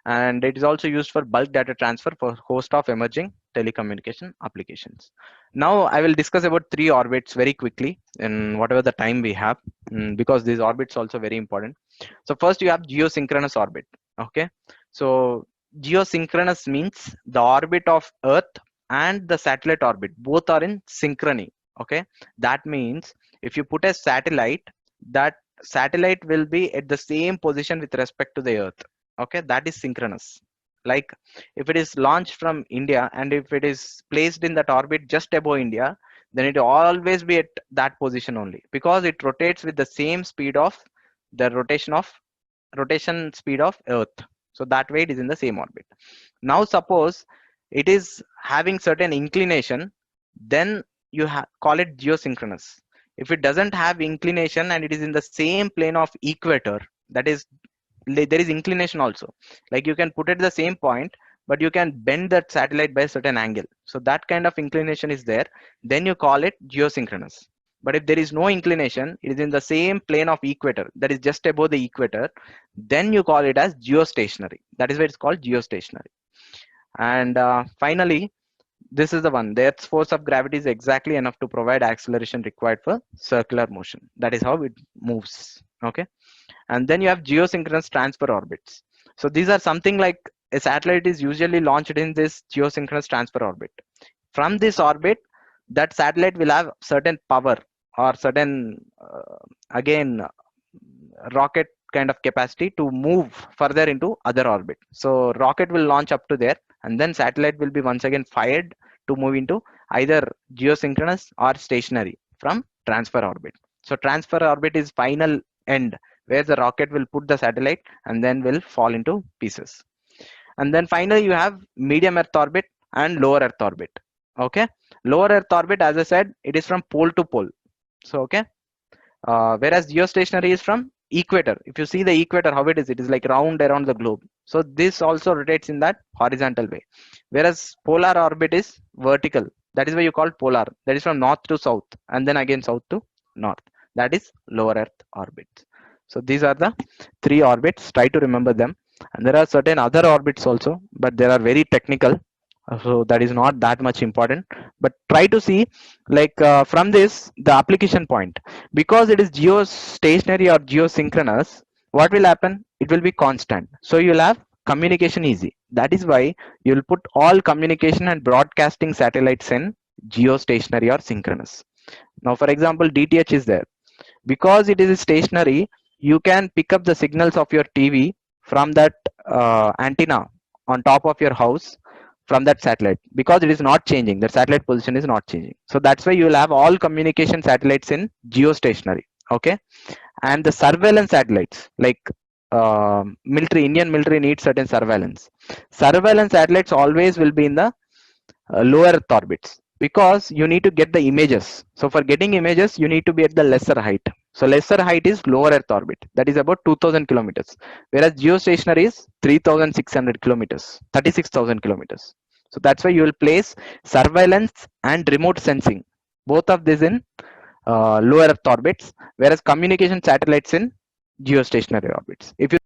And it is also used for bulk data transfer for host of emerging telecommunication applications. Now I will discuss about three orbits very quickly in whatever the time we have, because these orbits also very important. So first you have geosynchronous orbit. Okay, so geosynchronous means the orbit of Earth and the satellite orbit both are in synchrony. Okay, that means if you put a satellite, that satellite will be at the same position with respect to the Earth. Okay, that is synchronous. Like if it is launched from India and if it is placed in that orbit just above India, then it will always be at that position only, because it rotates with the same speed of the rotation speed of Earth. So that way it is in the same orbit. Now suppose it is having certain inclination, then you call it geosynchronous. If it doesn't have inclination and it is in the same plane of equator, that is, there is inclination also, like you can put it at the same point, but you can bend that satellite by a certain angle. So that kind of inclination is there, then you call it geosynchronous. But if there is no inclination, it is in the same plane of equator, that is just above the equator, then you call it as geostationary. That is why it's called geostationary. And finally, this is the one, the Earth's force of gravity is exactly enough to provide acceleration required for circular motion. That is how it moves. Okay, and then you have geosynchronous transfer orbits. So these are something like a satellite is usually launched in this geosynchronous transfer orbit. From this orbit, that satellite will have certain power or certain again rocket kind of capacity to move further into other orbit. So rocket will launch up to there, and then satellite will be once again fired to move into either geosynchronous or stationary from transfer orbit. So transfer orbit is final end where the rocket will put the satellite and then will fall into pieces. And then finally you have medium Earth orbit and lower Earth orbit. Okay, lower Earth orbit, as I said, it is from pole to pole. So okay, whereas geostationary is from equator. If you see the equator, how it is like round around the globe. So this also rotates in that horizontal way, whereas polar orbit is vertical. That is why you call polar. That is from north to south, and then again south to north. That is lower Earth orbit. So these are the three orbits. Try to remember them. And there are certain other orbits also, but they are very technical. So that is not that much important. But try to see, like from this, the application point, because it is geostationary or geosynchronous. What will happen? It will be constant. So you'll have communication easy. That is why you'll put all communication and broadcasting satellites in geostationary or synchronous. Now, for example, DTH is there. Because it is stationary, you can pick up the signals of your TV from that antenna on top of your house from that satellite, because it is not changing. The satellite position is not changing. So that's why you will have all communication satellites in geostationary. Okay. And the surveillance satellites, like Indian military needs certain surveillance satellites always will be in the lower Earth orbits, because you need to get the images. So for getting images, you need to be at the lesser height. So lesser height is lower Earth orbit, that is about 2000 kilometers, whereas geostationary is 3600 kilometers, 36,000 kilometers. So that's why you will place surveillance and remote sensing, both of this in lower Earth orbits, whereas communication satellites in geostationary orbits. If you